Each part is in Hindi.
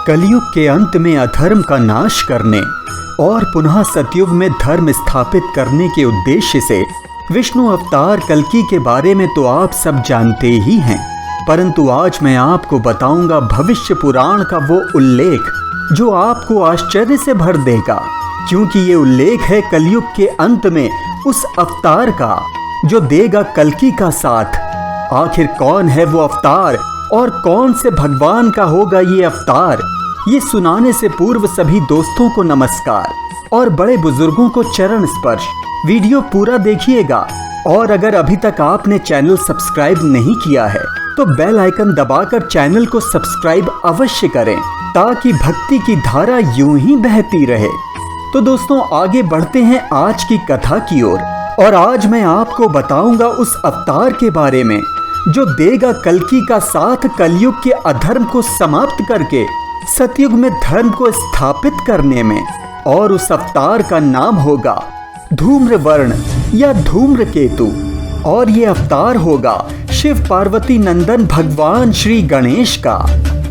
कलयुग के अंत में अधर्म का नाश करने और पुनः सतयुग में धर्म स्थापित करने के उद्देश्य से विष्णु अवतार कल्कि के बारे में तो आप सब जानते ही हैं, परंतु आज मैं आपको बताऊंगा भविष्य पुराण का वो उल्लेख जो आपको आश्चर्य से भर देगा, क्योंकि ये उल्लेख है कलयुग के अंत में उस अवतार का जो देगा कल्कि का साथ। आखिर कौन है वो अवतार और कौन से भगवान का होगा ये अवतार, ये सुनाने से पूर्व सभी दोस्तों को नमस्कार और बड़े बुजुर्गों को चरण स्पर्श। वीडियो पूरा देखिएगा और अगर अभी तक आपने चैनल सब्सक्राइब नहीं किया है तो बेल आइकन दबाकर चैनल को सब्सक्राइब अवश्य करें ताकि भक्ति की धारा यूं ही बहती रहे। तो दोस्तों आगे बढ़ते हैं आज की कथा की ओर और आज मैं आपको बताऊंगा उस अवतार के बारे में जो देगा कल्कि का साथ कलयुग के अधर्म को समाप्त करके सतयुग में धर्म को स्थापित करने में, और उस अवतार का नाम होगा धूम्रवर्ण या धूम्रकेतु। और ये अवतार होगा शिव पार्वती नंदन भगवान श्री गणेश का।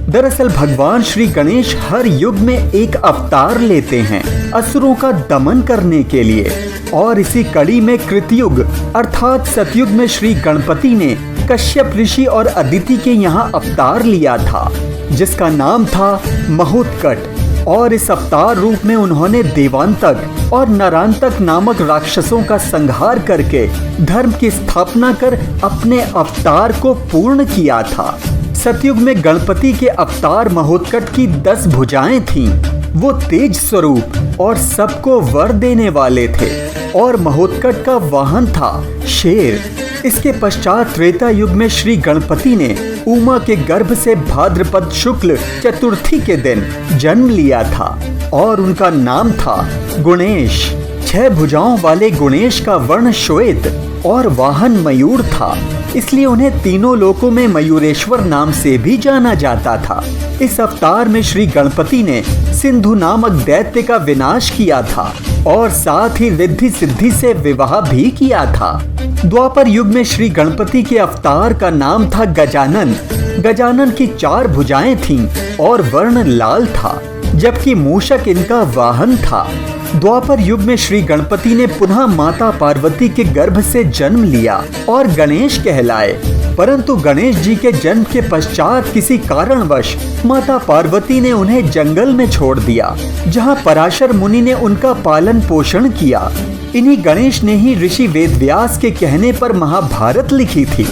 दरअसल भगवान श्री गणेश हर युग में एक अवतार लेते हैं असुरों का दमन करने के लिए, और इसी कड़ी में कृतयुग अर्थात सतयुग में श्री गणपति ने कश्यप ऋषि और अदिति के यहाँ अवतार लिया था जिसका नाम था महोत्कट। और इस अवतार रूप में उन्होंने देवांतक और नरांतक नामक राक्षसों का संहार करके धर्म की स्थापना कर अपने अवतार को पूर्ण किया था। सतयुग में गणपति के अवतार महोत्कट की 10 भुजाएं थीं। वो तेज स्वरूप और सबको वर देने वाले थे और महोत्कट का वाहन था शेर। इसके पश्चात त्रेता युग में श्री गणपति ने उमा के गर्भ से भाद्रपद शुक्ल चतुर्थी के दिन जन्म लिया था और उनका नाम था गुणेश। 6 भुजाओं वाले गुणेश का वर्ण श्वेत और वाहन मयूर था, इसलिए उन्हें तीनों लोकों में मयूरेश्वर नाम से भी जाना जाता था। इस अवतार में श्री गणपति ने सिंधु नामक दैत्य का विनाश किया था और साथ ही रिद्धि सिद्धि से विवाह भी किया था। द्वापर युग में श्री गणपति के अवतार का नाम था गजानन। गजानन की 4 भुजाएं थीं और वर्ण लाल था, जबकि मूषक इनका वाहन था। द्वापर युग में श्री गणपति ने पुनः माता पार्वती के गर्भ से जन्म लिया और गणेश कहलाए, परंतु गणेश जी के जन्म के पश्चात किसी कारणवश माता पार्वती ने उन्हें जंगल में छोड़ दिया, जहां पराशर मुनि ने उनका पालन पोषण किया। इन्हीं गणेश ने ही ऋषि वेदव्यास के कहने पर महाभारत लिखी थी।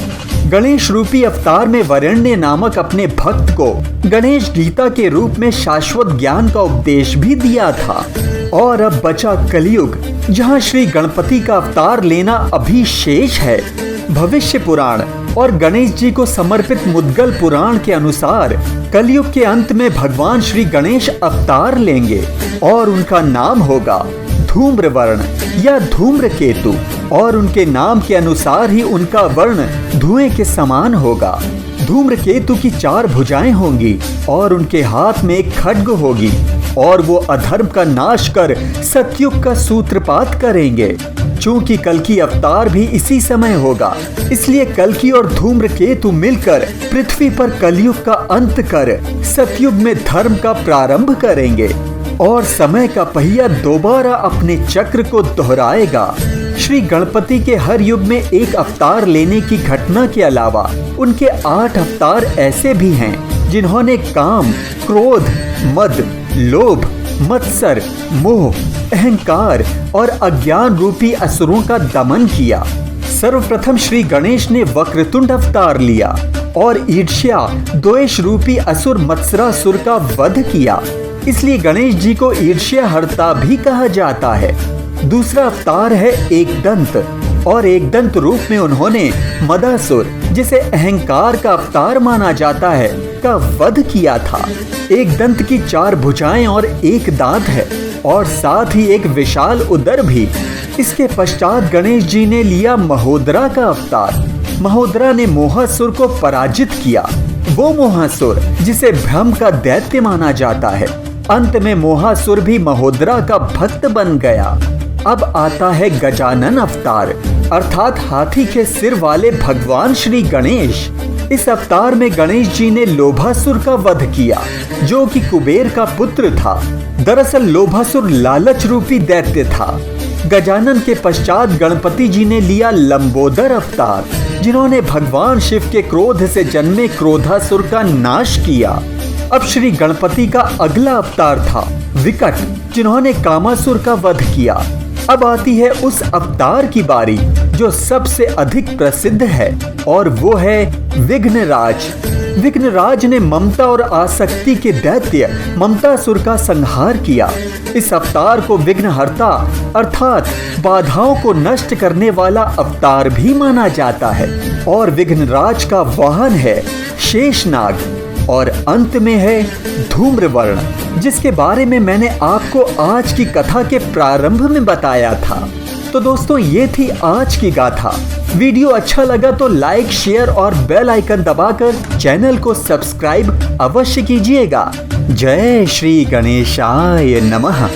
गणेश रूपी अवतार में वरेण्य नामक अपने भक्त को गणेश गीता के रूप में शाश्वत ज्ञान का उपदेश भी दिया था। और अब बचा कलयुग, जहां श्री गणपति का अवतार लेना अभी शेष है। भविष्य पुराण और गणेश जी को समर्पित मुद्गल पुराण के अनुसार कलयुग के अंत में भगवान श्री गणेश अवतार लेंगे और उनका नाम होगा धूम्रवर्ण या धूम्रकेतु, और उनके नाम के अनुसार ही उनका वर्ण धुएं के समान होगा। धूम्रकेतु की 4 भुजाएं होंगी और उनके हाथ में एक खड्ग होगी और वो अधर्म का नाश कर सतयुग का सूत्रपात करेंगे। चूंकि कल्कि अवतार भी इसी समय होगा, इसलिए कल्कि और धूम्रकेतु मिलकर पृथ्वी पर कलयुग का अंत कर सतयुग में धर्म का प्रारंभ करेंगे और समय का पहिया दोबारा अपने चक्र को दोहराएगा। श्री गणपति के हर युग में एक अवतार लेने की घटना के अलावा उनके 8 अवतार ऐसे भी हैं जिन्होंने काम, क्रोध, मद, लोभ, मत्सर, मोह, अहंकार और अज्ञान रूपी असुरों का दमन किया। सर्वप्रथम श्री गणेश ने वक्रतुंड अवतार लिया और ईर्ष्या, द्वेष रूपी असुर मत्सरासुर का वध किया, इसलिए गणेश जी को ईर्ष्या हर्ता भी कहा जाता है। दूसरा अवतार है एकदंत, और एकदंत रूप में उन्होंने मदासुर, जिसे अहंकार का अवतार माना जाता है, का वध किया था। एकदंत की 4 भुजाएं और 1 दांत है और साथ ही एक विशाल उदर भी। इसके पश्चात गणेश जी ने लिया महोदरा का अवतार। महोदरा ने मोहासुर को पराजित किया, वो मोहासुर जिसे ब्रह्म का दैत्य माना जाता है। अंत में मोहासुर भी महोदरा का भक्त बन गया। अब आता है गजानन अवतार, अर्थात हाथी के सिर वाले भगवान श्री गणेश। इस अवतार में गणेश जी ने लोभासुर का वध किया, जो कि कुबेर का पुत्र था। दरअसल लोभासुर लालच रूपी दैत्य था। गजानन के पश्चात गणपति जी ने लिया लंबोदर अवतार, जिन्होंने भगवान शिव के क्रोध से जन्मे क्रोधासुर का नाश किया। अब श्री गणपति का अगला अवतार था विकट, जिन्होंने कामासुर का वध किया। अब आती है उस अवतार की बारी जो सबसे अधिक प्रसिद्ध है, और वो है विघ्नराज। विघ्नराज ने ममता और आसक्ति के दैत्य ममतासुर का संहार किया। इस अवतार को विघ्नहर्ता अर्थात बाधाओं को नष्ट करने वाला अवतार भी माना जाता है। और विघ्नराज का वाहन है शेषनाग, और अंत में है धूम्रवर्ण, जिसके बारे में मैंने आपको आज की कथा के प्रारंभ में बताया था। तो दोस्तों, ये थी आज की गाथा। वीडियो अच्छा लगा तो लाइक, शेयर और बेल आइकन दबाकर चैनल को सब्सक्राइब अवश्य कीजिएगा। जय श्री गणेशाय नमः।